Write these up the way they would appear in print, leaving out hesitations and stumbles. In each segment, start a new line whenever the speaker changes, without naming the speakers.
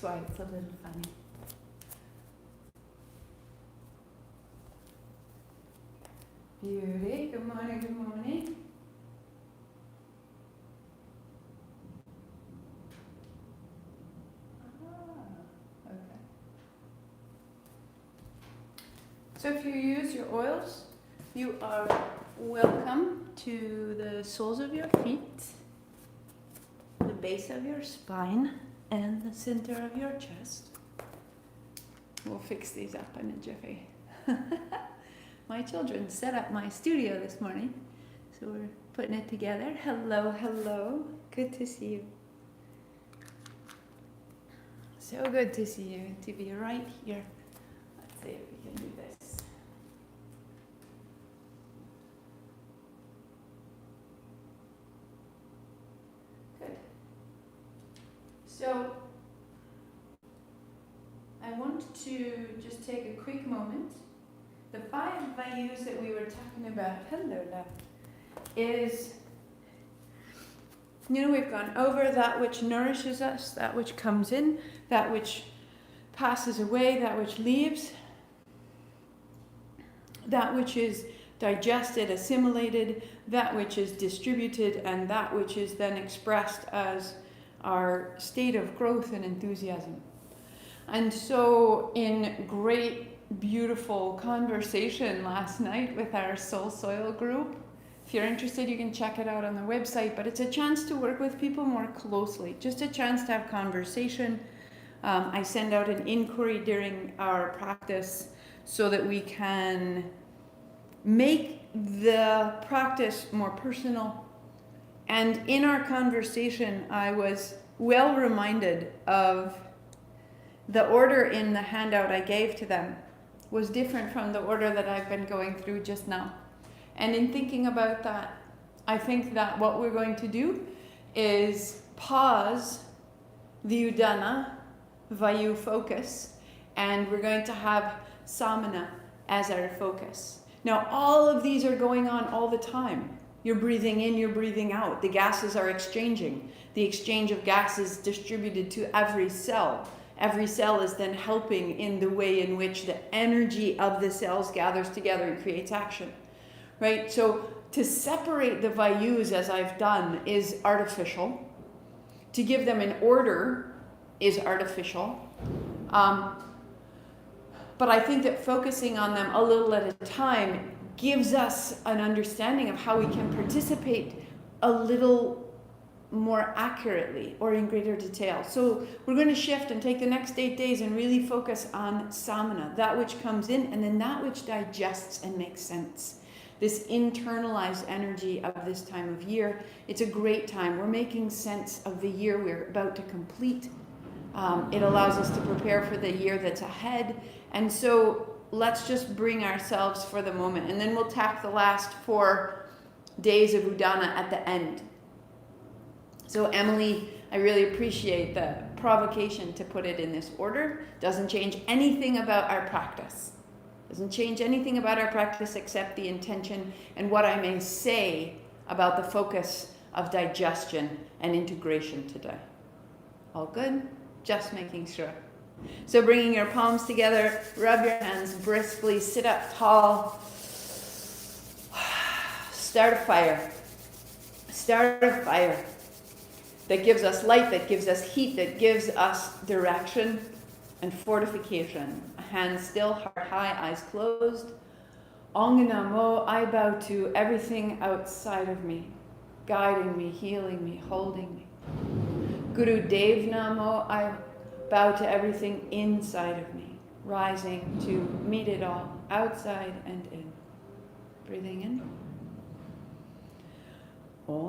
why it's a little funny. Beauty, good morning, good morning. Okay. So if you use your oils, you are welcome to the soles of your feet, the base of your spine, and the center of your chest. We'll fix these up in a jiffy. My children set up my studio this morning, so we're putting it together. Hello, hello. Good to see you. So good to see you, to be right here. Let's see if we can do this. Good. So, I want to just take a quick moment. The 5 vayus that we were talking about, hello love, is, we've gone over that which nourishes us, that which comes in, that which passes away, that which leaves, that which is digested, assimilated, that which is distributed, and that which is then expressed as our state of growth and enthusiasm. And so in great, beautiful conversation last night with our Soul Soil group, if you're interested, you can check it out on the website, but it's a chance to work with people more closely, just a chance to have conversation. I send out an inquiry during our practice so that we can make the practice more personal. And in our conversation, I was well reminded of the order in the handout I gave to them was different from the order that I've been going through just now. And in thinking about that, I think that what we're going to do is pause the Udana Vayu focus, and we're going to have Samana as our focus. Now, all of these are going on all the time. You're breathing in, you're breathing out. The gases are exchanging. The exchange of gases distributed to every cell. Every cell is then helping in the way in which the energy of the cells gathers together and creates action, right? So to separate the vayus, as I've done, is artificial. To give them an order is artificial. But I think that focusing on them a little at a time gives us an understanding of how we can participate a little more accurately or in greater detail. So we're going to shift and take the next 8 days and really focus on samana, that which comes in, and then that which digests and makes sense. This internalized energy of this time of year. It's a great time. We're making sense of the year we're about to complete. It allows us to prepare for the year that's ahead. And so let's just bring ourselves for the moment. And then we'll tack the last 4 days of Udana at the end. So Emily, I really appreciate the provocation to put it in this order. Doesn't change anything about our practice. Doesn't change anything about our practice except the intention and what I may say about the focus of digestion and integration today. All good? Just making sure. So bringing your palms together, rub your hands briskly, sit up tall. Start a fire. Start a fire that gives us light, that gives us heat, that gives us direction and fortification. Hands still, heart high, eyes closed. Ong Namo, I bow to everything outside of me, guiding me, healing me, holding me. Guru Dev Namo, I bow to everything inside of me, rising to meet it all, outside and in. Breathing in. Om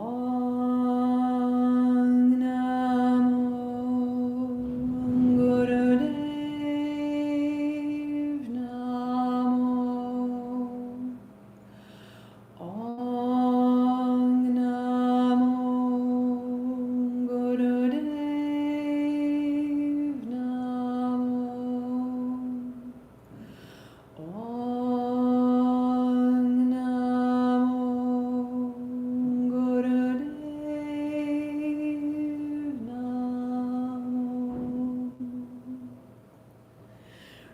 Namo Guru Dev Namo. Om Namo Guru Dev Namo. Om Namo Guru Dev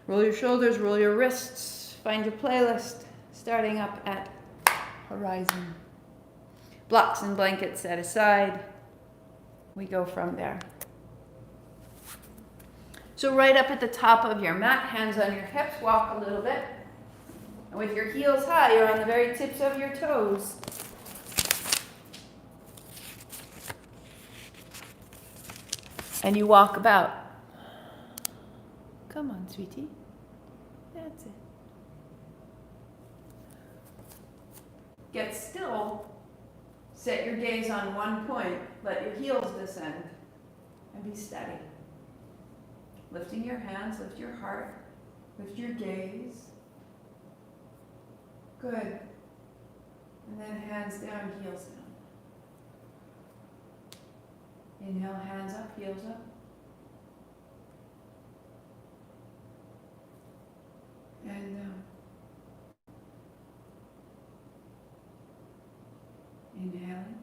Roll your shoulders, roll your wrists. Find your playlist, starting up at horizon. Blocks and blankets set aside. We go from there. So right up at the top of your mat, hands on your hips, walk a little bit. And with your heels high, you're on the very tips of your toes. And you walk about. Come on, sweetie. That's it. Get still. Set your gaze on one point. Let your heels descend. And be steady. Lifting your hands, lift your heart, lift your gaze. Good. And then hands down, heels down. Inhale, hands up, heels up. And down. Inhaling.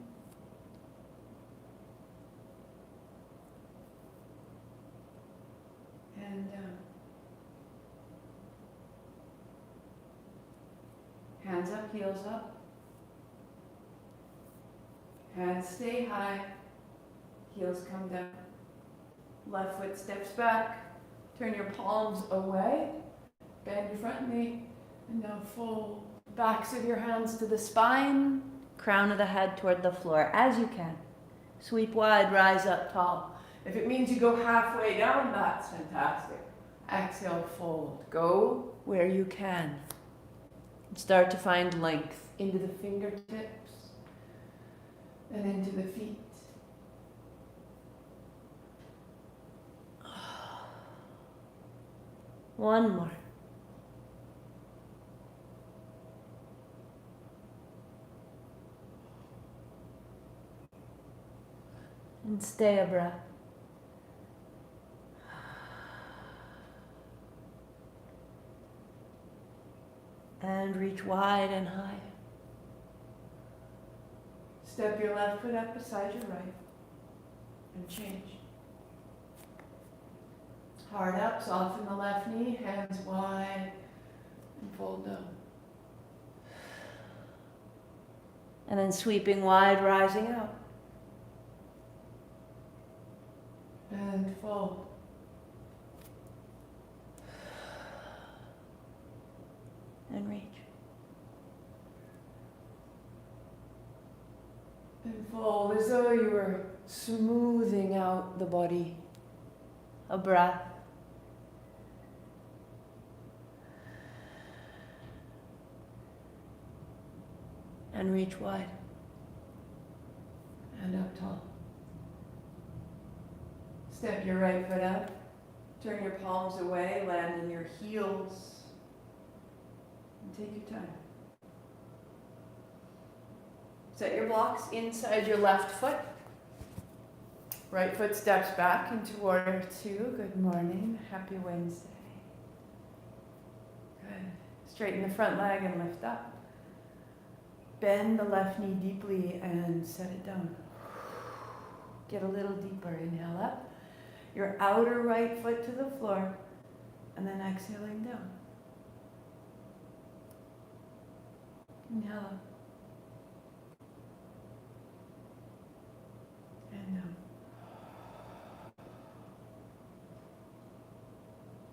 And down. Hands up, heels up. Hands stay high. Heels come down. Left foot steps back. Turn your palms away. Bend your front knee. And now fold backs of your hands to the spine. Crown of the head toward the floor as you can. Sweep wide, rise up tall. If it means you go halfway down, that's fantastic. Exhale, fold. Go where you can. Start to find length into the fingertips and into the feet. One more. And stay a breath. And reach wide and high. Step your left foot up beside your right. And change. Heart up, soften the left knee, hands wide, and fold down. And then sweeping wide, rising up. And fold. And reach. And fold as though you were smoothing out the body. A breath. And reach wide. And up tall. Step your right foot up. Turn your palms away, land in your heels. And take your time. Set your blocks inside your left foot. Right foot steps back into warrior two. Good morning. Happy Wednesday. Good. Straighten the front leg and lift up. Bend the left knee deeply and set it down. Get a little deeper. Inhale up. Your outer right foot to the floor. And then exhaling down. Inhale up. And down.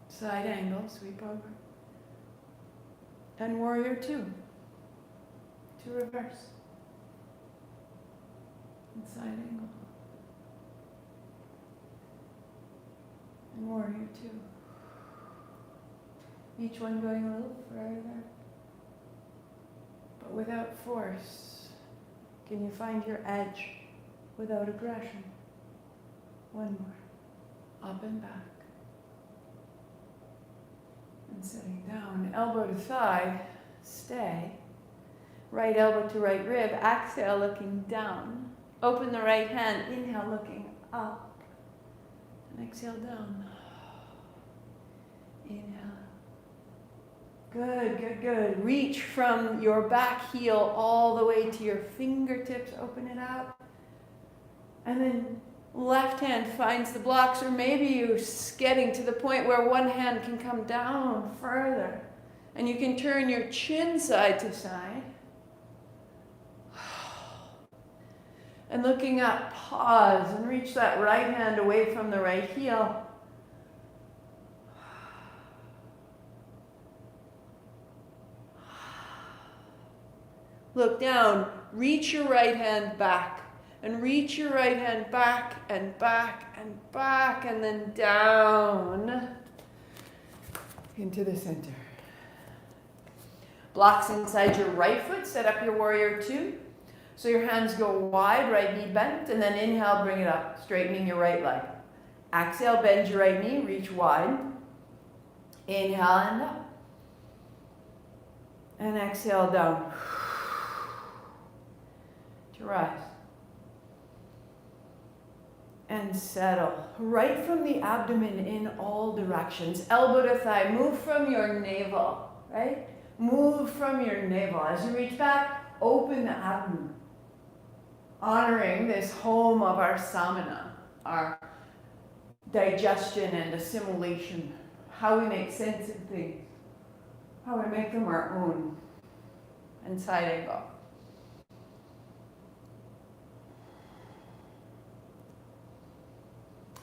Side angle, sweep over. And warrior two. To reverse. And side angle. And warrior two. Each one going a little further. But without force. Can you find your edge without aggression? One more. Up and back. And sitting down. Elbow to thigh. Stay. Right elbow to right rib. Exhale, looking down. Open the right hand. Inhale, looking up. And exhale down. Inhale. Good, good, good. Reach from your back heel all the way to your fingertips. Open it up. And then Left hand finds the blocks, or maybe you're getting to the point where one hand can come down further. And you can turn your chin side to side. And looking up, pause and reach that right hand away from the right heel. Look down, reach your right hand back, and reach your right hand back and back and back, and then down into the center. Blocks inside your right foot, set up your warrior two. So your hands go wide, right knee bent, and then inhale, bring it up, straightening your right leg. Exhale, bend your right knee, reach wide. Inhale and up. And exhale down. To rise. And settle. Right from the abdomen in all directions. Elbow to thigh, move from your navel, right? Move from your navel. As you reach back, open the abdomen. Honoring this home of our samana, our digestion and assimilation, how we make sense of things, how we make them our own. And side angle.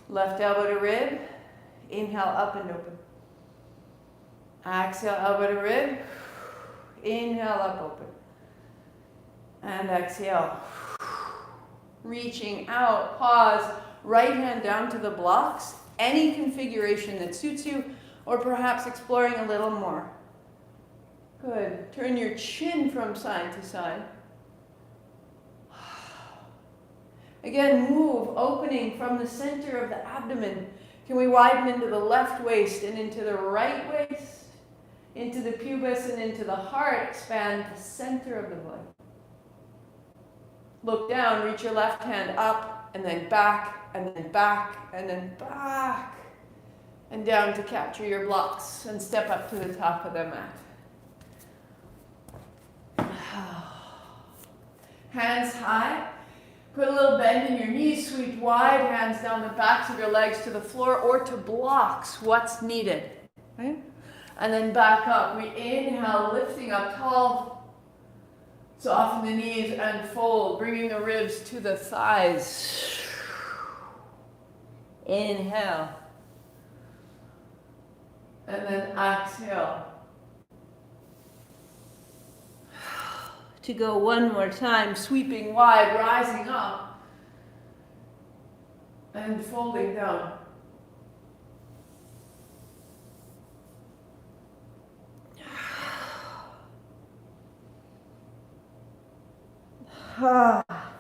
Left elbow to rib, inhale up and open. Exhale, elbow to rib, inhale up, open. And exhale. Reaching out, pause, right hand down to the blocks, any configuration that suits you, or perhaps exploring a little more. Good. Turn your chin from side to side. Again, move, opening from the center of the abdomen. Can we widen into the left waist and into the right waist, into the pubis and into the heart, expand the center of the body. Look down, reach your left hand up, and then back, and then back, and then back, and down to capture your blocks, and step up to the top of the mat. Hands high, put a little bend in your knees, sweep wide, hands down the backs of your legs to the floor, or to blocks, what's needed, right? And then back up, we inhale, lifting up tall. Soften the knees and fold, bringing the ribs to the thighs. Inhale. And then exhale. To go one more time, sweeping wide, rising up. And folding down.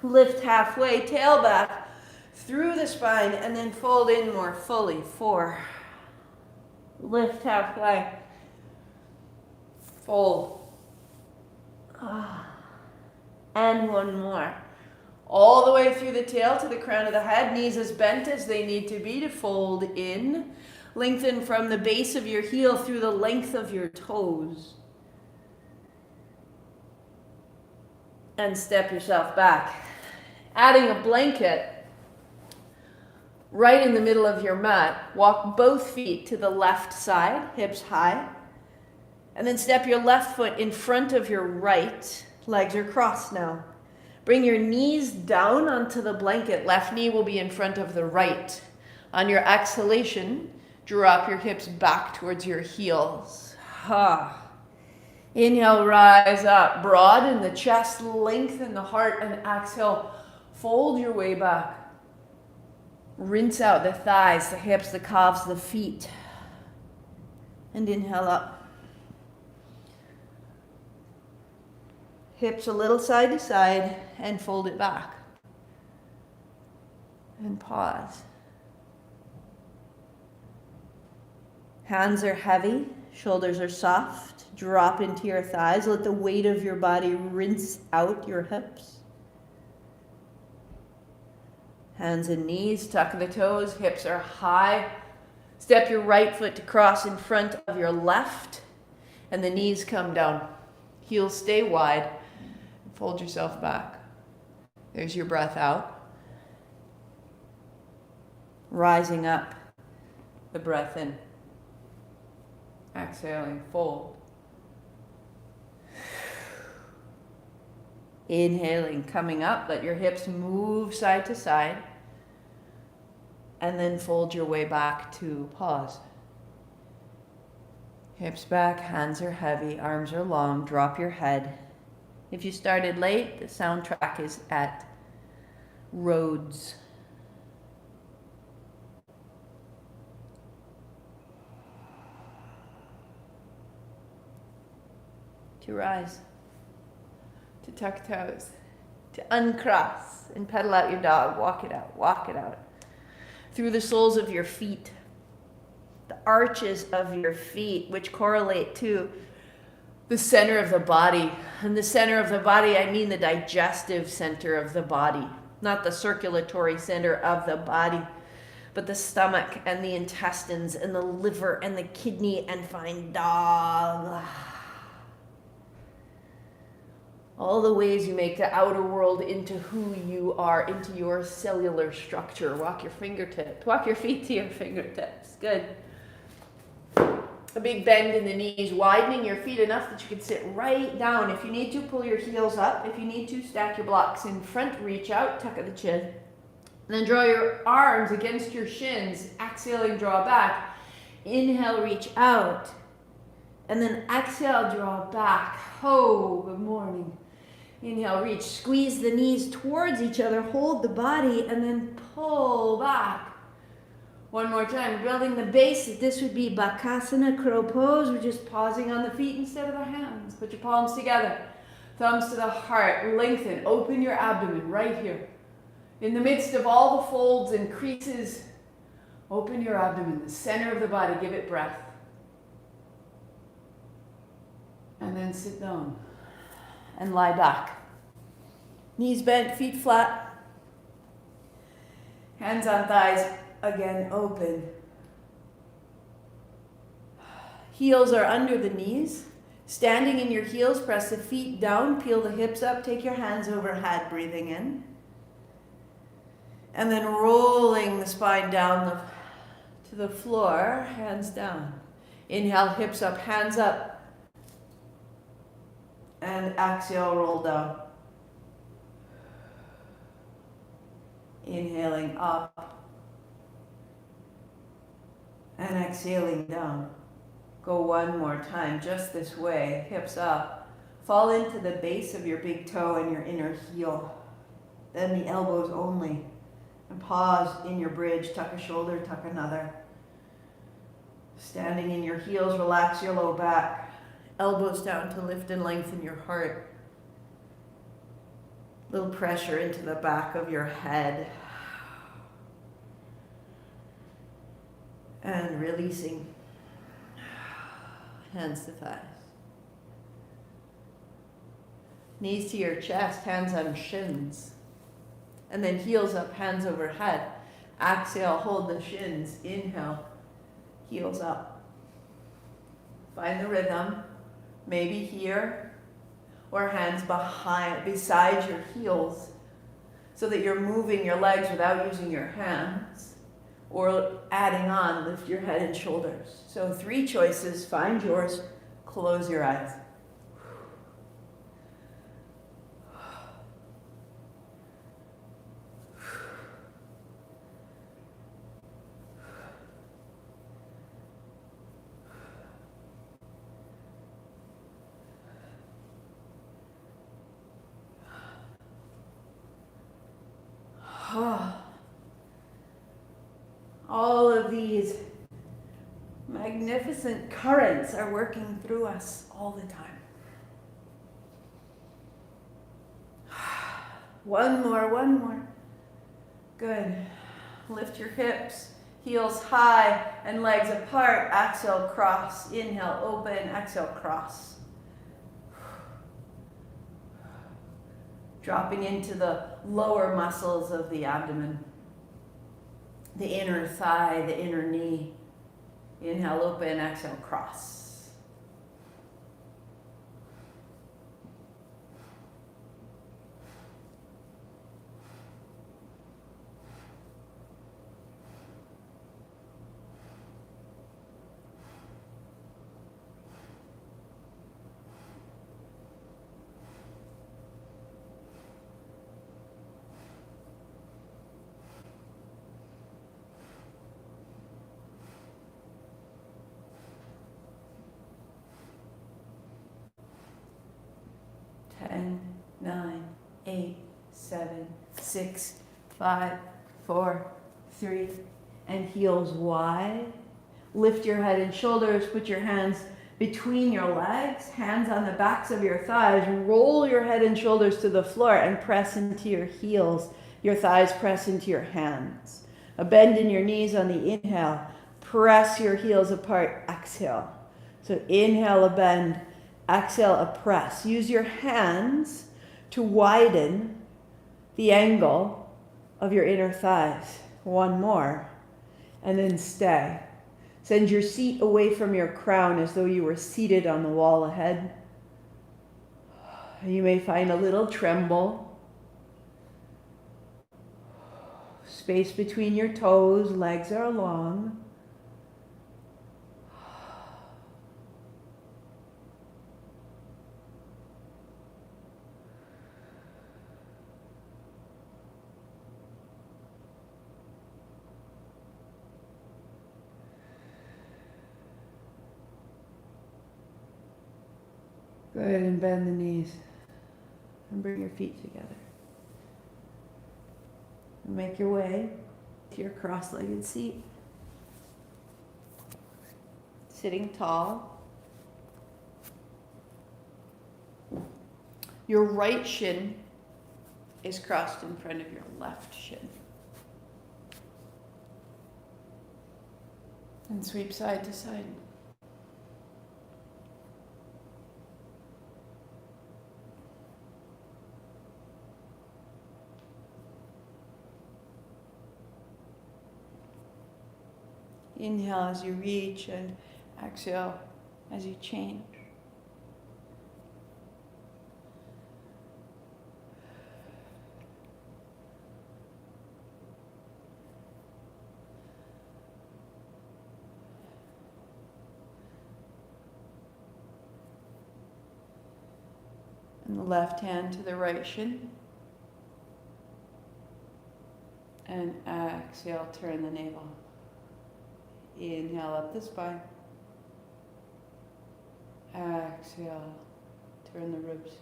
Lift halfway, tail back through the spine, and then fold in more fully. 4. Lift halfway. Fold. And one more. All the way through the tail to the crown of the head, knees as bent as they need to be to fold in. Lengthen from the base of your heel through the length of your toes. And step yourself back. Adding a blanket right in the middle of your mat. Walk both feet to the left side, hips high. And then step your left foot in front of your right. Legs are crossed now. Bring your knees down onto the blanket. Left knee will be in front of the right. On your exhalation, drop your hips back towards your heels. Inhale, rise up, broaden the chest, lengthen the heart, and exhale, fold your way back. Rinse out the thighs, the hips, the calves, the feet. And inhale up. Hips a little side to side, and fold it back. And pause. Hands are heavy, shoulders are soft. Drop into your thighs. Let the weight of your body rinse out your hips. Hands and knees, tuck the toes, hips are high. Step your right foot to cross in front of your left, and the knees come down. Heels stay wide. Fold yourself back. There's your breath out. rising up, the breath in. Exhaling, fold. Inhaling, coming up, let your hips move side to side. And then fold your way back to pause. Hips back, hands are heavy, arms are long, drop your head. If you started late, the soundtrack is at Rhodes. To rise, to tuck toes, to uncross and pedal out your dog, walk it out. Through the soles of your feet, the arches of your feet, which correlate to the center of the body. And the center of the body, I mean the digestive center of the body, not the circulatory center of the body, but the stomach and the intestines and the liver and the kidney and fine dog. All the ways you make the outer world into who you are, into your cellular structure. Walk your feet to your fingertips. Good. A big bend in the knees, widening your feet enough that you can sit right down. If you need to, pull your heels up. If you need to, stack your blocks in front, reach out, tuck at the chin. And then draw your arms against your shins. Exhaling, draw back. Inhale, reach out. And then exhale, draw back. Oh, good morning. Inhale, reach. Squeeze the knees towards each other. Hold the body and then pull back. One more time, building the base. This would be Bakasana, crow pose. We're just pausing on the feet instead of the hands. Put your palms together. Thumbs to the heart. Lengthen. Open your abdomen right here. In the midst of all the folds and creases, open your abdomen, the center of the body. Give it breath. And then sit down and lie back. Knees bent, feet flat. Hands on thighs. Again, open. Heels are under the knees. Standing in your heels, press the feet down, peel the hips up, take your hands overhead, breathing in. And then rolling the spine down to the floor, hands down. Inhale, hips up, hands up. And exhale, roll down. Inhaling up. And exhaling down. Go one more time, just this way, hips up. Fall into the base of your big toe and your inner heel. Then the elbows only. And pause in your bridge, tuck a shoulder, tuck another. Standing in your heels, relax your low back. Elbows down to lift and lengthen your heart. Little pressure into the back of your head. And releasing. Hands to thighs. Knees to your chest, hands on shins. And then heels up, hands overhead. Exhale, hold the shins. Inhale, heels up. Find the rhythm. Maybe here, or hands beside your heels, so that you're moving your legs without using your hands. Or adding on, lift your head and shoulders. So 3 choices, find yours, close your eyes. All of these magnificent currents are working through us all the time. One more. Good. Lift your hips, heels high and legs apart. Exhale, cross. Inhale, open. Exhale, cross. Dropping into the lower muscles of the abdomen. The inner thigh, the inner knee. Inhale, open, exhale, cross. 6, 5, 4, 3, and heels wide. Lift your head and shoulders, put your hands between your legs, hands on the backs of your thighs. Roll your head and shoulders to the floor and press into your heels. Your thighs press into your hands. A bend in your knees on the inhale. Press your heels apart. Exhale. So inhale a bend. Exhale a press. Use your hands to widen the angle of your inner thighs. One more. And then stay. Send your seat away from your crown as though you were seated on the wall ahead. You may find a little tremble. Space between your toes, legs are long. Go ahead and bend the knees and bring your feet together. And make your way to your cross-legged seat. Sitting tall. Your right shin is crossed in front of your left shin. And sweep side to side. Inhale as you reach and exhale as you change. And the left hand to the right shin. And exhale, turn the navel. Inhale up the spine. Exhale, turn the ribs.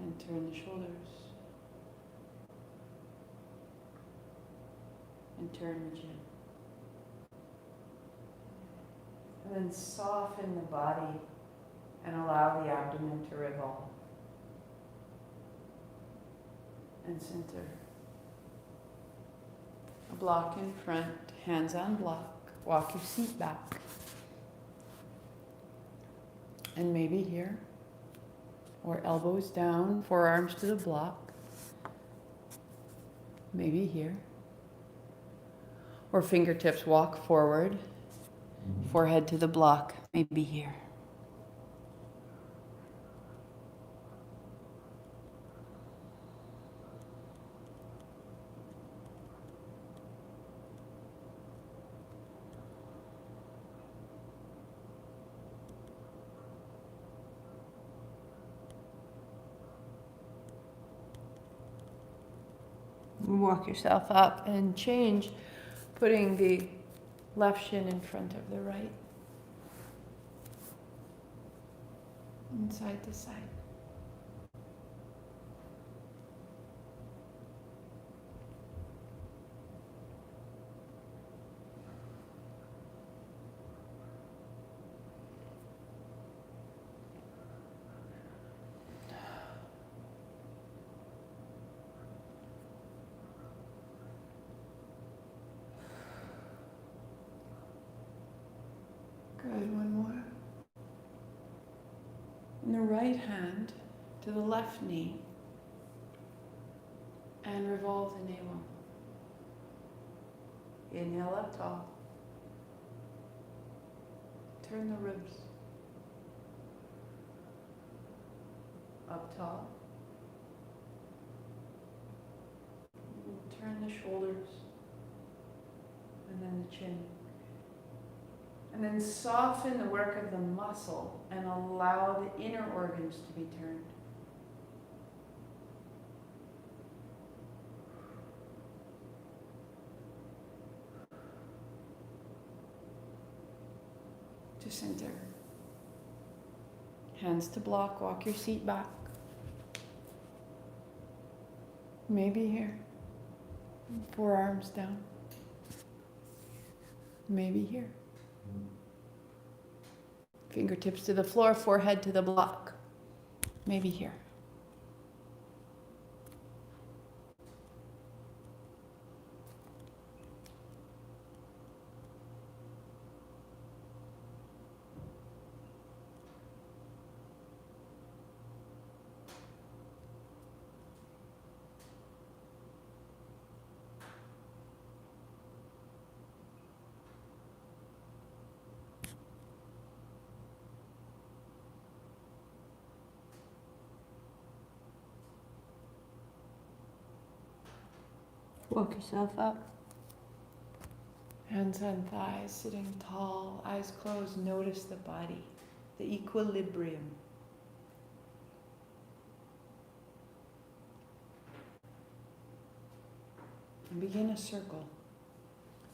And turn the shoulders. And turn the chin. And then soften the body and allow the abdomen to revolve. And center. A block in front, hands on block. Walk your seat back. And maybe here. Or elbows down, forearms to the block. Maybe here. Or fingertips walk forward, forehead to the block, maybe here. Walk yourself up and change, putting the left shin in front of the right. And side to side. Good, one more. And the right hand to the left knee and revolve the navel. Inhale up tall. Turn the ribs. Up tall. And turn the shoulders. And then the chin. And then soften the work of the muscle and allow the inner organs to be turned. To center. Hands to block, walk your seat back. Maybe here. Forearms down. Maybe here. Fingertips to the floor, forehead to the block. Maybe here.
Walk yourself up.
Hands on thighs, sitting tall, eyes closed. Notice the body, the equilibrium. And begin a circle.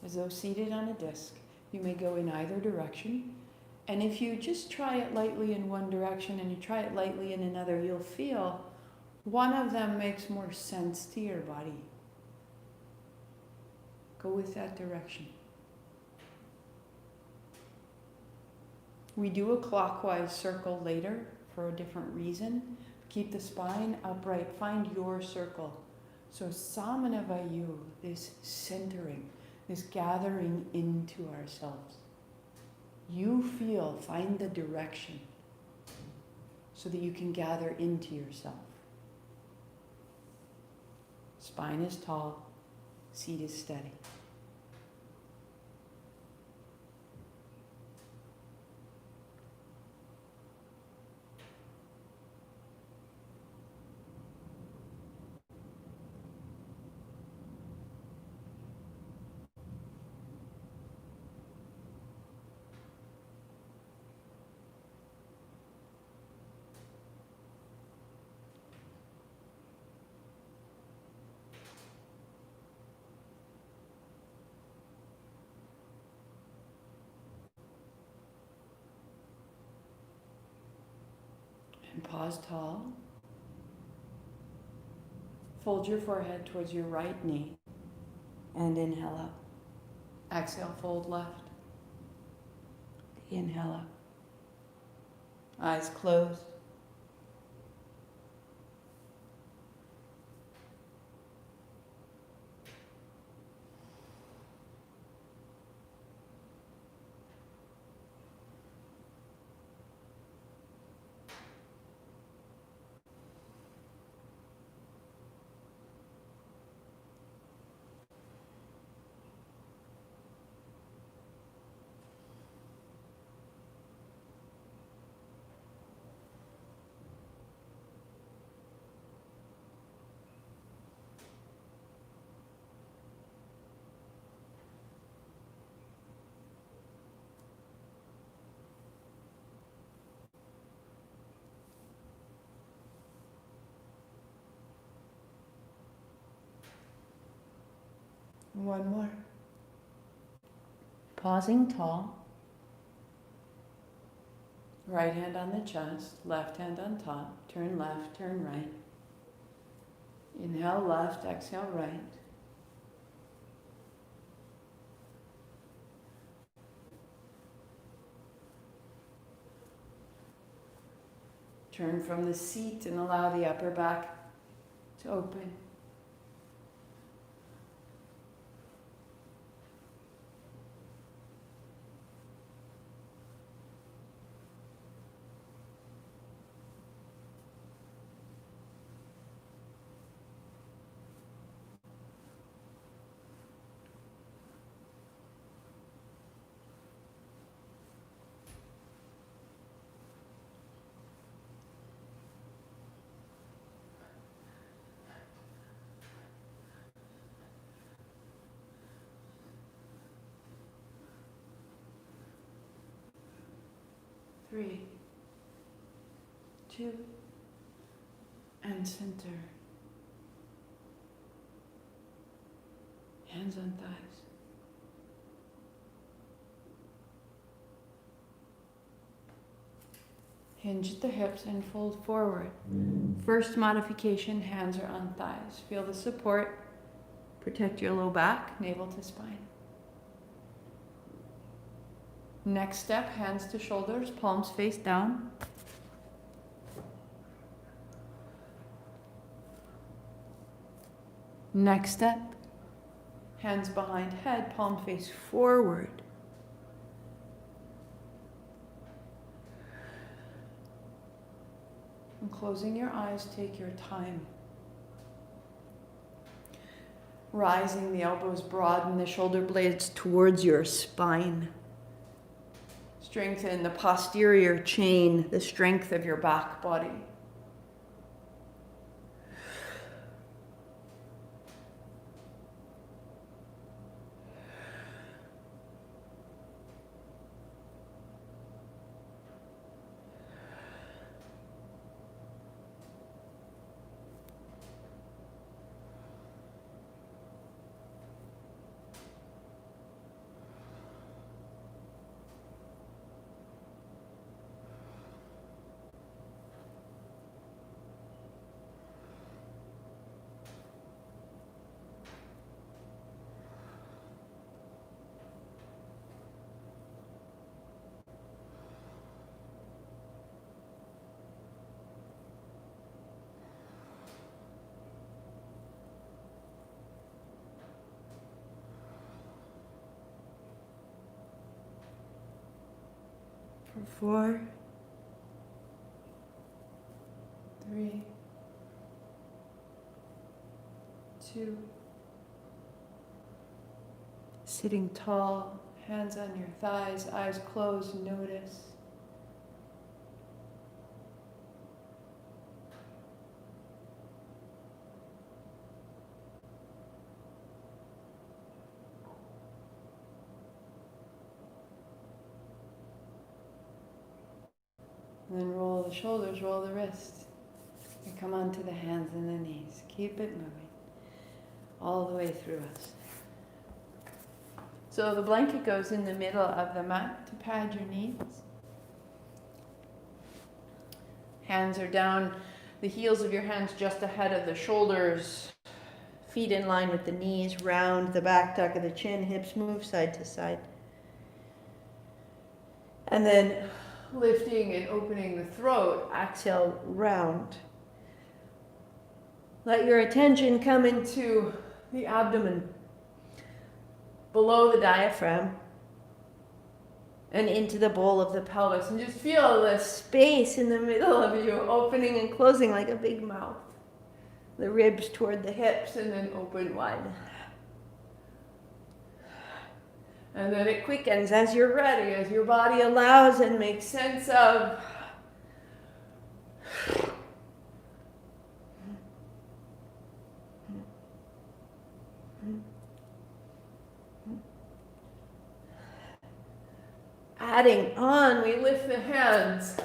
As though seated on a disc, you may go in either direction. And if you just try it lightly in one direction and you try it lightly in another, you'll feel one of them makes more sense to your body. Go with that direction. We do a clockwise circle later for a different reason. Keep the spine upright. Find your circle. So samana vayu, this centering, this gathering into ourselves. You feel, find the direction so that you can gather into yourself. Spine is tall, seat is steady. And pause tall. Fold your forehead towards your right knee and inhale up. Exhale, fold left. Inhale up. Eyes closed. One more. Pausing tall. Right hand on the chest, left hand on top. Turn left, turn right. Inhale left, exhale right. Turn from the seat and allow the upper back to open. Three, two, and center. Hands on thighs. Hinge at the hips and fold forward. First modification, hands are on thighs. Feel the support. Protect your low back, navel to spine. Next step, hands to shoulders, palms face down. Next step, hands behind head, palm face forward. And closing your eyes, take your time. Rising the elbows, broaden the shoulder blades towards your spine. Strengthen the posterior chain, the strength of your back body. For 4, 3, 2. Sitting tall, hands on your thighs, eyes closed, notice. And then roll the shoulders, roll the wrists. And come onto the hands and the knees. Keep it moving all the way through us. So the blanket goes in the middle of the mat to pad your knees. Hands are down, the heels of your hands just ahead of the shoulders. Feet in line with the knees, round the back tuck of the chin, hips move side to side. And then lifting and opening the throat, exhale, round. Let your attention come into the abdomen, below the diaphragm, and into the bowl of the pelvis. And just feel the space in the middle of you, opening and closing like a big mouth. The ribs toward the hips, and then open wide. And then it quickens as you're ready, as your body allows and makes sense of. Adding on, we lift the hands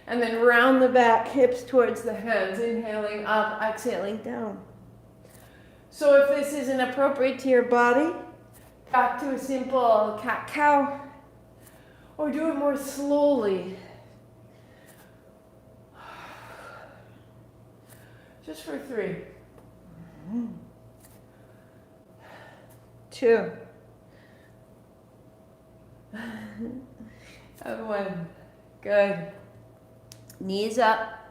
and then round the back, hips towards the hands, inhaling up, exhaling down. So if this isn't appropriate to your body, back to a simple cat-cow, or do it more slowly. Just for 3. 2. And 1. Good. Knees up.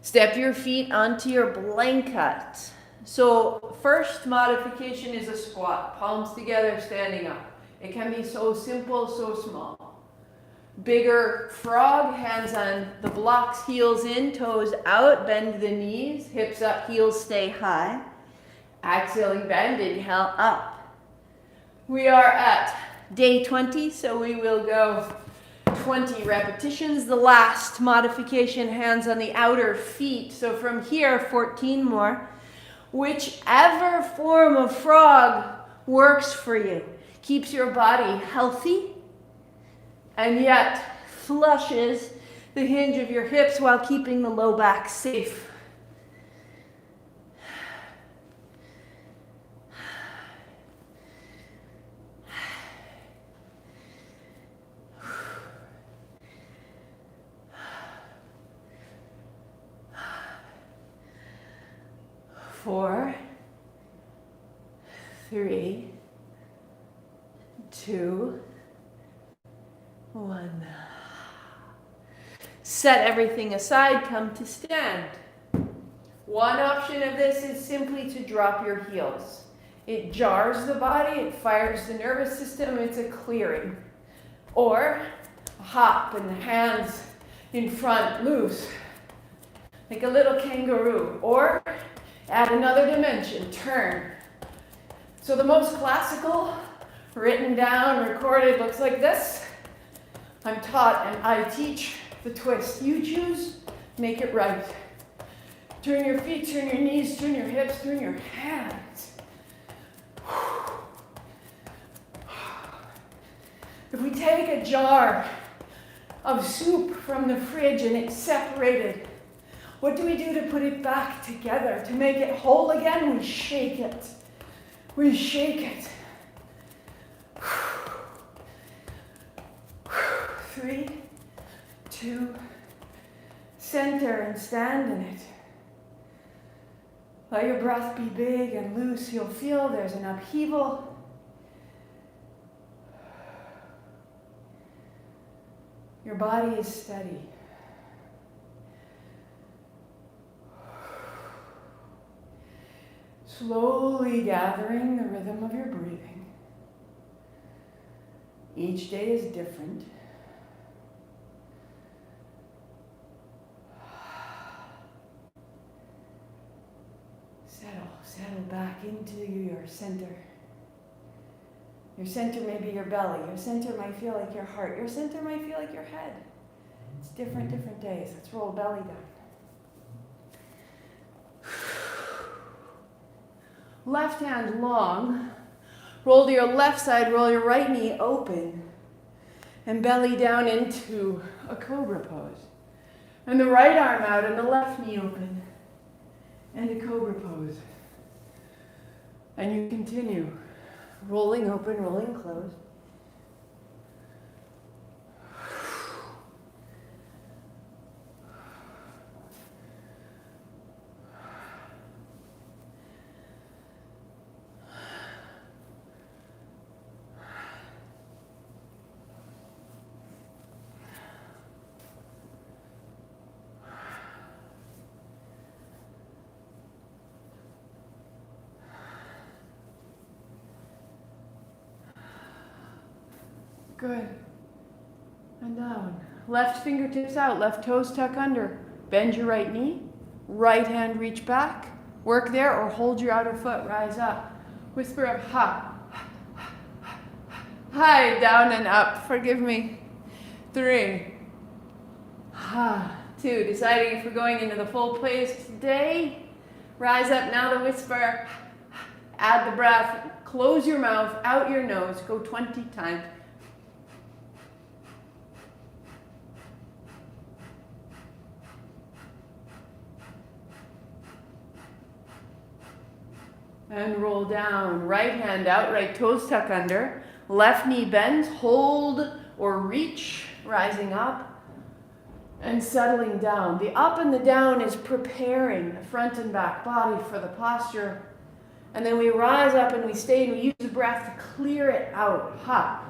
Step your feet onto your blanket. So first modification is a squat. Palms together, standing up. It can be so simple, so small. Bigger frog, hands on the blocks, heels in, toes out, bend the knees, hips up, heels stay high. Exhaling, bend, inhale, up. We are at day 20, so we will go 20 repetitions. The last modification, hands on the outer feet. So from here, 14 more. Whichever form of frog works for you. Keeps your body healthy and yet flushes the hinge of your hips while keeping the low back safe. 4, 3, 2, 1. Set everything aside, come to stand. One option of this is simply to drop your heels. It jars the body, it fires the nervous system, it's a clearing. Or hop and the hands in front loose, like a little kangaroo. Or add another dimension, turn. So the most classical, written down, recorded, looks like this. I'm taught and I teach the twist. You choose, make it right. Turn your feet, turn your knees, turn your hips, turn your hands. If we take a jar of soup from the fridge and it's separated, what do we do to put it back together? To make it whole again, we shake it. We shake it. 3, 2, center and stand in it. Let your breath be big and loose. You'll feel there's an upheaval. Your body is steady. Slowly gathering the rhythm of your breathing. Each day is different. Settle back into your center. Your center may be your belly. Your center might feel like your heart. Your center might feel like your head. It's different days. Let's roll belly down. Left hand long. Roll to your left side. Roll your right knee open. And belly down into a cobra pose. And the right arm out and the left knee open. And a cobra pose. And you continue. Rolling open, rolling closed. Good. And down. Left fingertips out, left toes tuck under. Bend your right knee. Right hand reach back. Work there or hold your outer foot. Rise up. Whisper of ha. Hi, down and up. Forgive me. 3. Ha. 2. Deciding if we're going into the full place today. Rise up now, the whisper. Add the breath. Close your mouth, out your nose. Go 20 times. And roll down. Right hand out, right toes tuck under. Left knee bends, hold or reach, rising up and settling down. The up and the down is preparing the front and back body for the posture. And then we rise up and we stay and we use the breath to clear it out. Ha.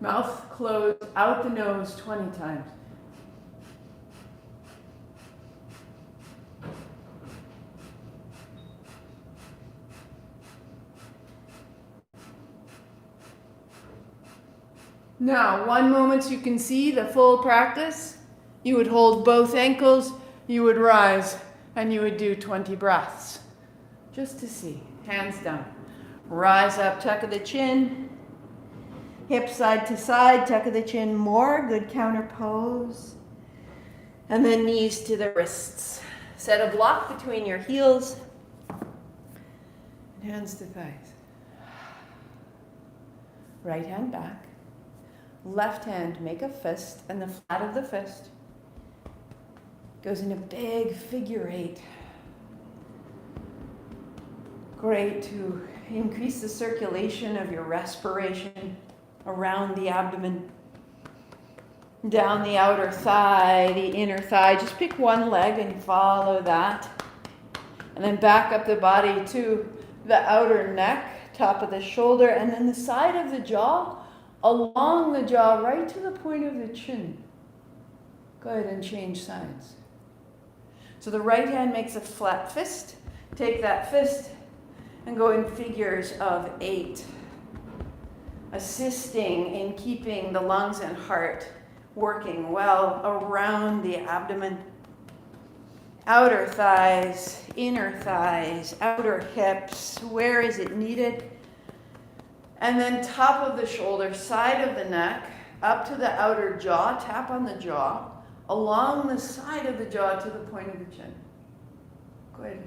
Mouth closed, out the nose 20 times. Now, one moment so you can see the full practice. You would hold both ankles, you would rise, and you would do 20 breaths. Just to see. Hands down. Rise up, tuck of the chin. Hips side to side, tuck of the chin more. Good counter pose. And then knees to the wrists. Set a block between your heels. And hands to thighs. Right hand back. Left hand, make a fist, and the flat of the fist goes in a big figure 8. Great to increase the circulation of your respiration around the abdomen, down the outer thigh, the inner thigh. Just pick one leg and follow that. And then back up the body to the outer neck, top of the shoulder, and then the side of the jaw, along the jaw, right to the point of the chin. Go ahead and change sides. So the right hand makes a flat fist. Take that fist and go in figures of 8, assisting in keeping the lungs and heart working well around the abdomen. Outer thighs, outer hips, where is it needed? And then top of the shoulder, side of the neck, up to the outer jaw, tap on the jaw, along the side of the jaw to the point of the chin. Good.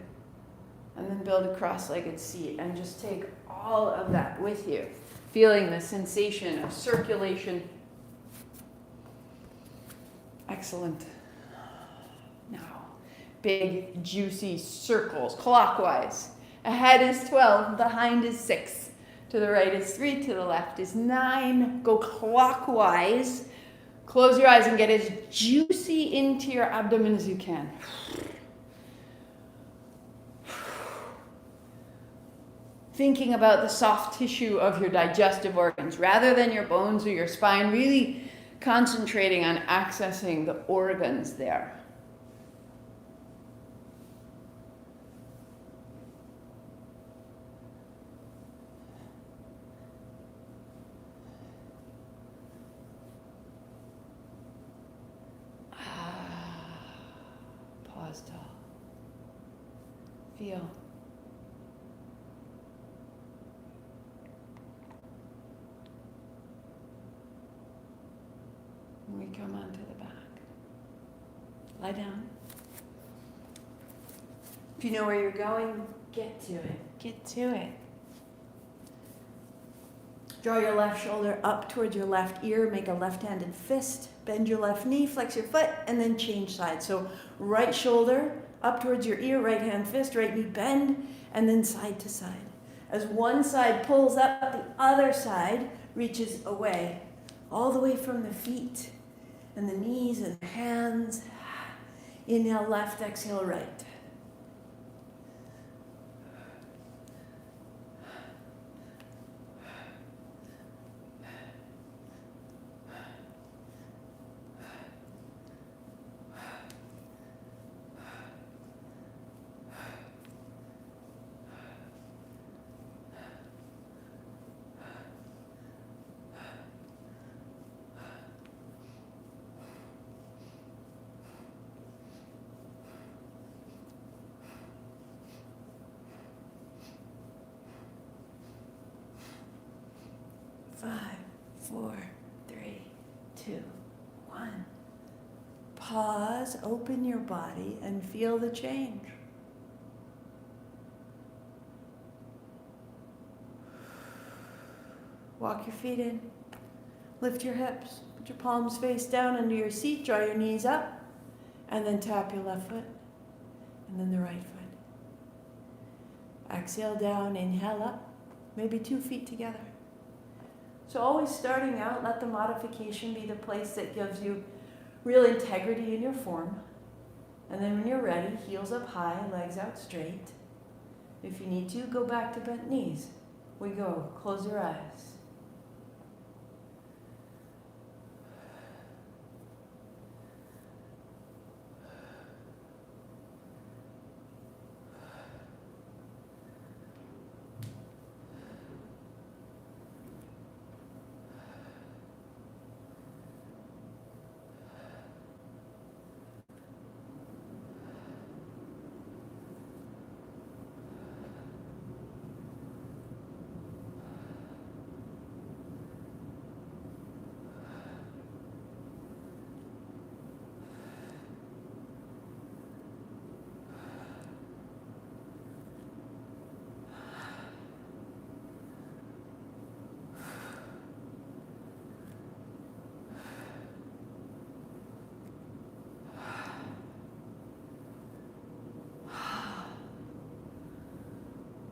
And then build a cross-legged seat and just take all of that with you, feeling the sensation of circulation. Excellent. Now, big, juicy circles, clockwise. Ahead is 12, behind is 6. To the right is 3, to the left is 9. Go clockwise. Close your eyes and get as juicy into your abdomen as you can. Thinking about the soft tissue of your digestive organs rather than your bones or your spine, really concentrating on accessing the organs there. Pause tall. Feel. We come onto the back. Lie down. If you know where you're going, get to it. Get to it. Draw your left shoulder up towards your left ear. Make a left-handed fist. Bend your left knee, flex your foot, and then change sides. So right shoulder up towards your ear, right hand fist, right knee bend, and then side to side. As one side pulls up, the other side reaches away, all the way from the feet and the knees and the hands. Inhale left, exhale right. Five, 4, 3, 2, 1. Pause, open your body, and feel the change. Walk your feet in. Lift your hips. Put your palms face down under your seat. Draw your knees up. And then tap your left foot. And then the right foot. Exhale down, inhale up. Maybe 2 feet together. So always starting out, let the modification be the place that gives you real integrity in your form. And then when you're ready, heels up high, legs out straight. If you need to, go back to bent knees. We go. Close your eyes.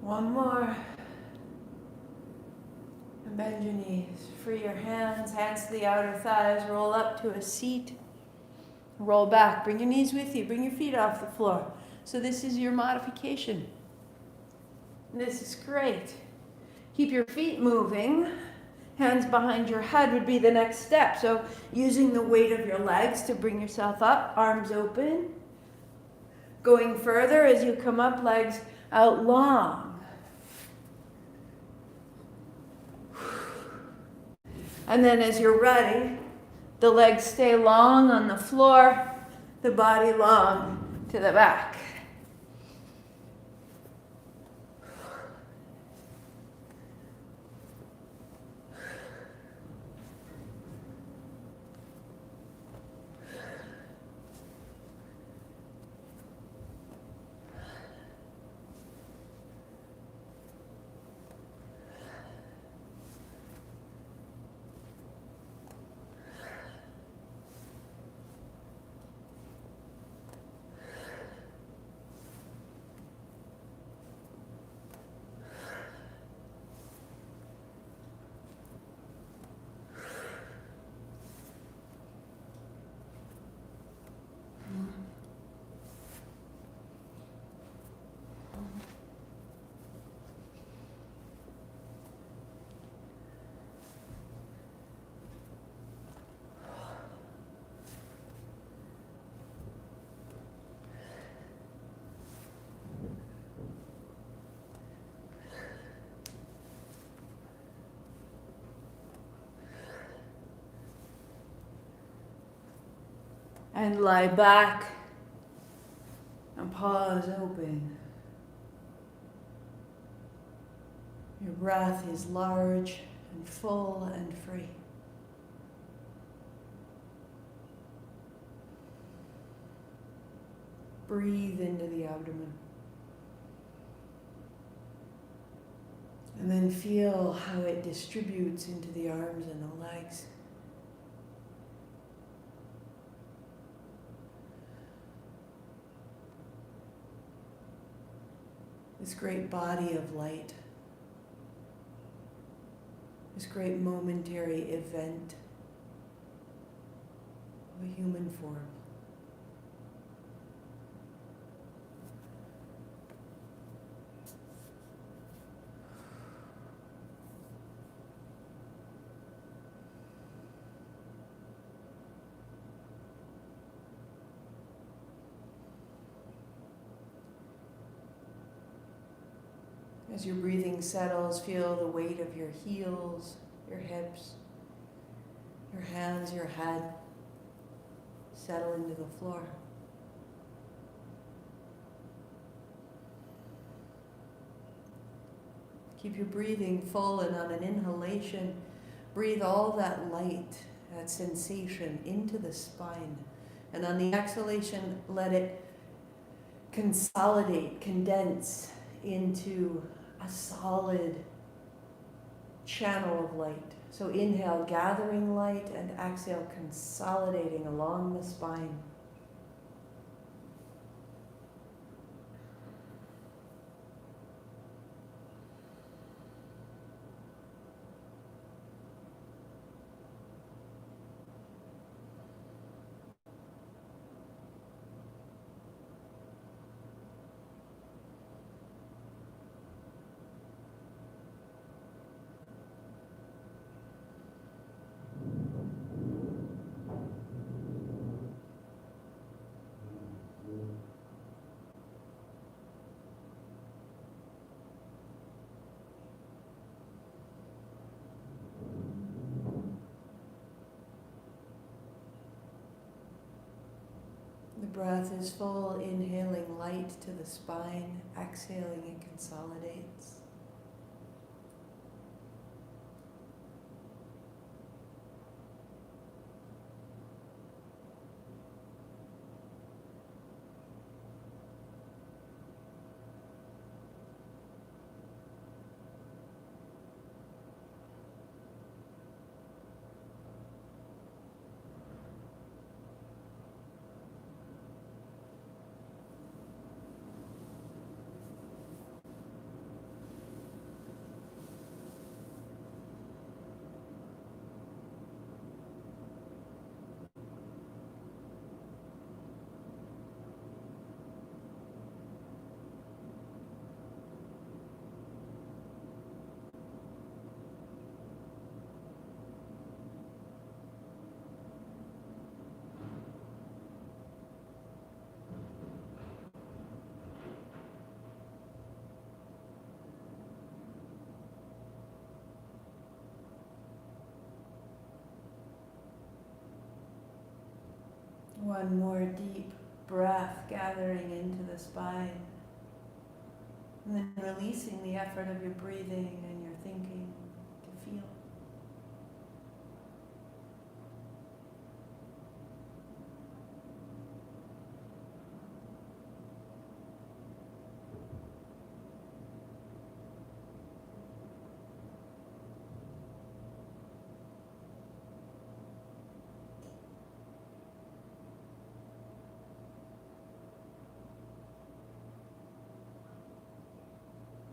One more. And bend your knees. Free your hands, hands to the outer thighs. Roll up to a seat. Roll back. Bring your knees with you. Bring your feet off the floor. So this is your modification. This is great. Keep your feet moving. Hands behind your head would be the next step. So using the weight of your legs to bring yourself up, arms open. Going further as you come up, legs out long. And then as you're ready, the legs stay long on the floor, the body long to the back. And lie back and paws open. Your breath is large and full and free. Breathe into the abdomen. And then feel how it distributes into the arms and the legs. This great body of light, this great momentary event of a human form. As your breathing settles, feel the weight of your heels, your hips, your hands, your head settle into the floor. Keep your breathing full, and on an inhalation, breathe all that light, that sensation into the spine. And on the exhalation, let it consolidate, condense into a solid channel of light. So inhale, gathering light, and exhale, consolidating along the spine. The breath is full, inhaling light to the spine, exhaling it consolidates. One more deep breath gathering into the spine. And then releasing the effort of your breathing and your thinking to feel.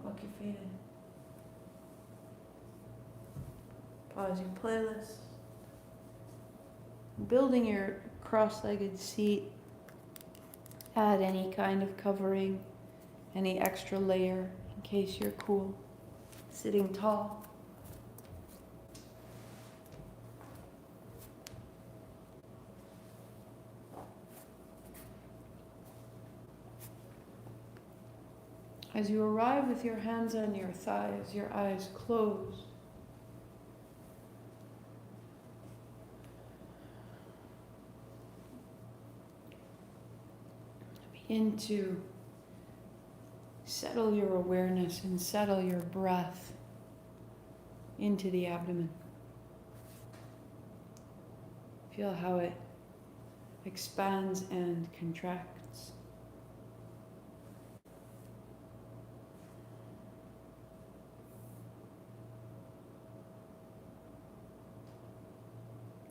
Walk your feet in. Pause your playlist. Building your cross-legged seat, add any kind of covering, any extra layer in case you're cool. Sitting tall. As you arrive with your hands on your thighs, your eyes closed, begin to settle your awareness and settle your breath into the abdomen. Feel how it expands and contracts.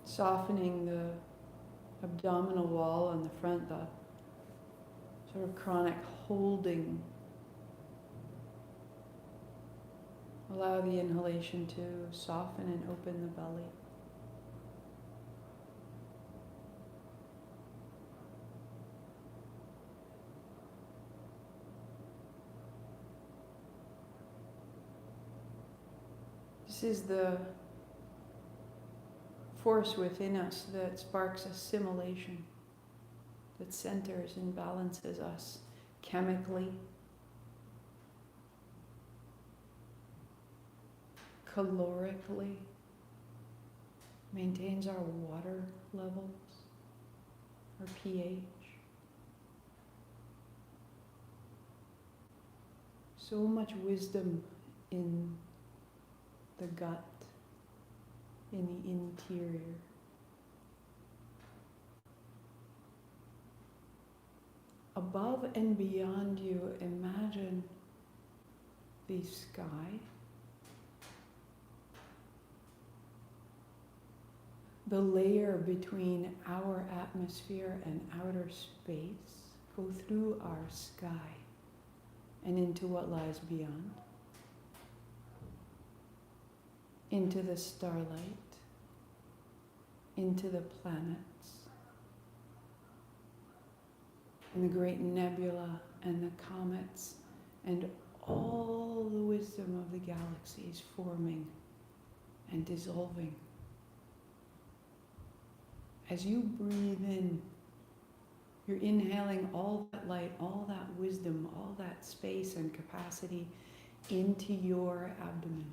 Softening the abdominal wall on the front, the sort of chronic holding. Allow the inhalation to soften and open the belly. This is the force within us that sparks assimilation, that centers and balances us chemically, calorically, maintains our water levels, our pH. So much wisdom in the gut, in the interior. Above and beyond you, imagine the sky, the layer between our atmosphere and outer space. Go through our sky and into what lies beyond, into the starlight, into the planets, and the great nebula and the comets, and all the wisdom of the galaxies forming and dissolving. As you breathe in, you're inhaling all that light, all that wisdom, all that space and capacity into your abdomen.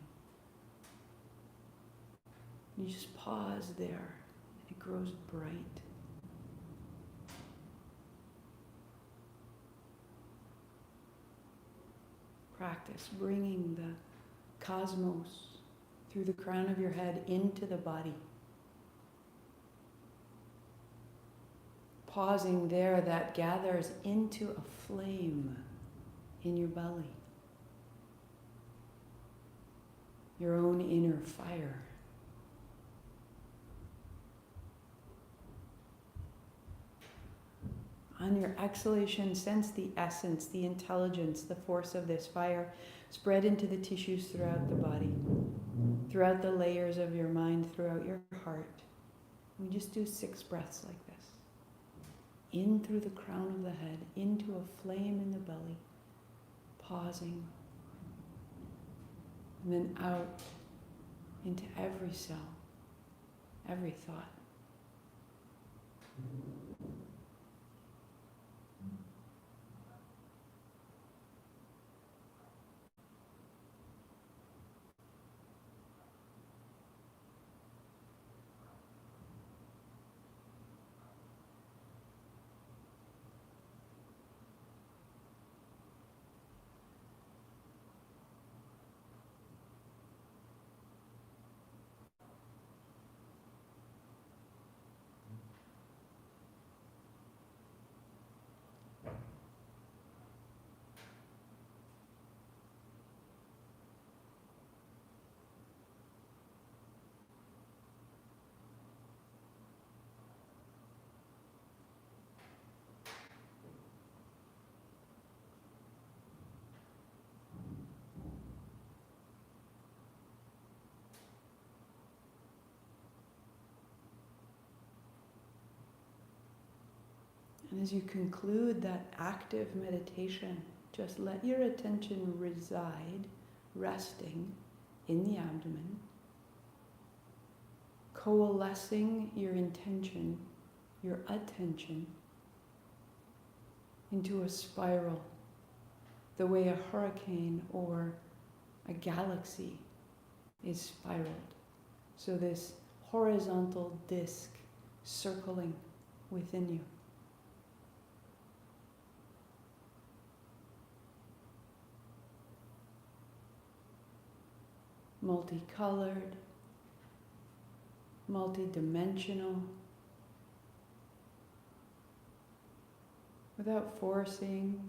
You just pause there, and it grows bright. Practice bringing the cosmos through the crown of your head into the body. Pausing there, that gathers into a flame in your belly. Your own inner fire. On your exhalation, sense the essence, the intelligence, the force of this fire spread into the tissues throughout the body, throughout the layers of your mind, throughout your heart. We just do 6 breaths like this. In through the crown of the head, into a flame in the belly, pausing, and then out into every cell, every thought. And as you conclude that active meditation, just let your attention reside, resting in the abdomen, coalescing your intention, your attention, into a spiral, the way a hurricane or a galaxy is spiraled. So this horizontal disc circling within you. Multicolored, multidimensional, without forcing,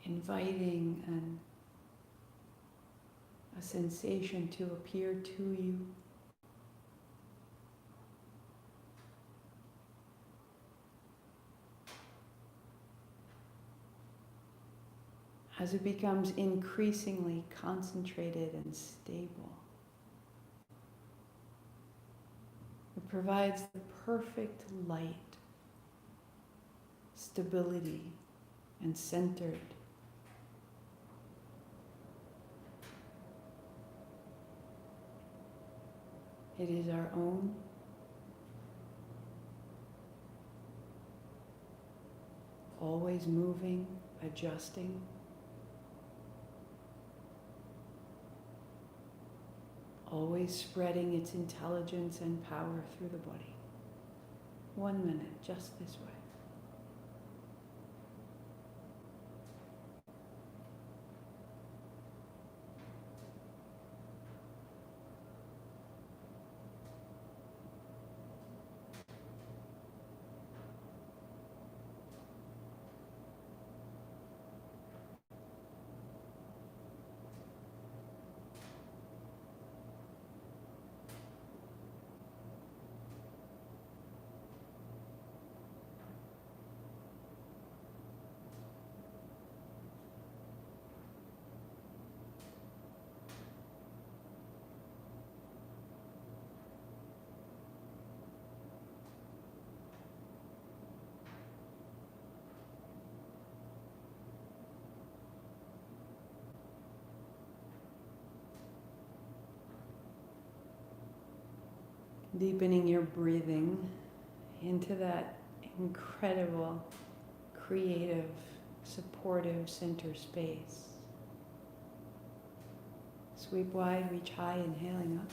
inviting a sensation to appear to you. As it becomes increasingly concentrated and stable, it provides the perfect light, stability, and centered. It is our own. Always moving, adjusting. Always spreading its intelligence and power through the body. 1 minute, just this way. Deepening your breathing into that incredible, creative, supportive center space. Sweep wide, reach high, inhaling up.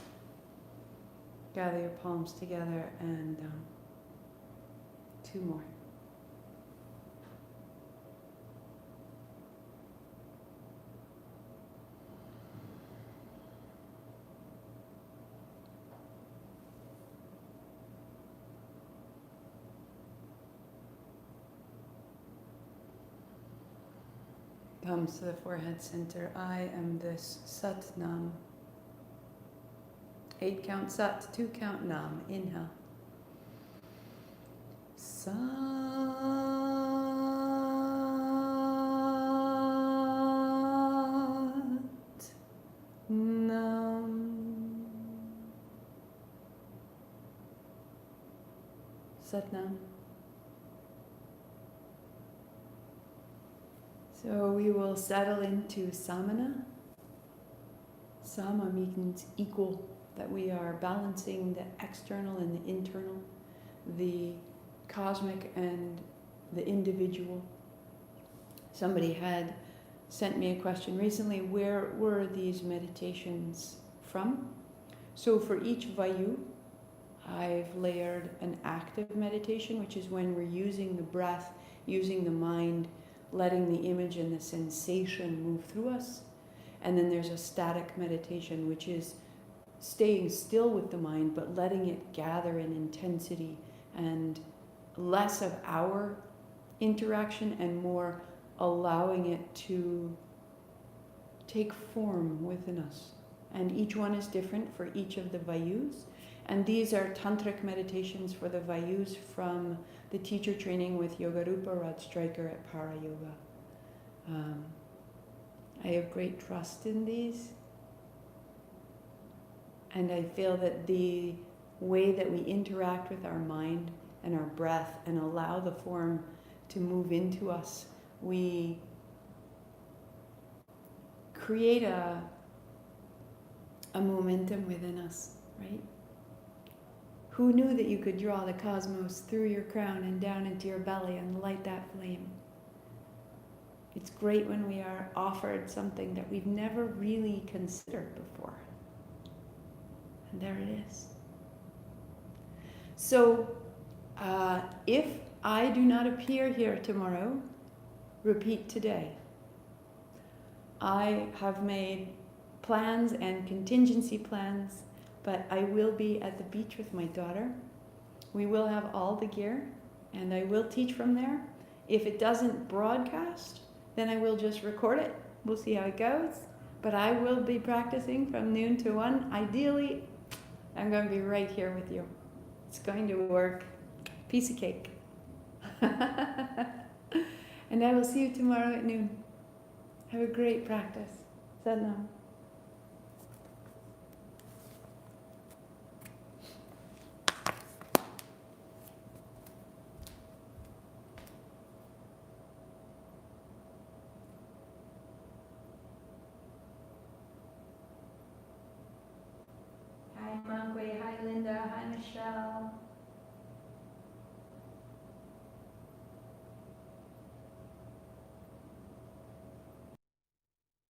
Gather your palms together and 2 more. Palms to the forehead center. I am this Sat Nam. 8 count Sat, 2 count Nam. Inhale. Sat Nam. Sat Nam. So we will settle into samana. Sama means equal, that we are balancing the external and the internal, the cosmic and the individual. Somebody had sent me a question recently, where were these meditations from? So for each vayu, I've layered an active meditation, which is when we're using the breath, using the mind, letting the image and the sensation move through us. And then there's a static meditation, which is staying still with the mind, but letting it gather in intensity and less of our interaction and more allowing it to take form within us. And each one is different for each of the vayus. And these are tantric meditations for the vayus from the teacher training with Yogarupa Rod Striker at Para Yoga. I have great trust in these. And I feel that the way that we interact with our mind and our breath and allow the form to move into us, we create a momentum within us, right? Who knew that you could draw the cosmos through your crown and down into your belly and light that flame? It's great when we are offered something that we've never really considered before. And there it is. So, if I do not appear here tomorrow, repeat today. I have made plans and contingency plans, but I will be at the beach with my daughter. We will have all the gear, and I will teach from there. If it doesn't broadcast, then I will just record it. We'll see how it goes. But I will be practicing from noon to 1. Ideally, I'm going to be right here with you. It's going to work. Piece of cake. And I will see you tomorrow at noon. Have a great practice. Sadnam. Hi Mangwe, hi Linda, hi Michelle.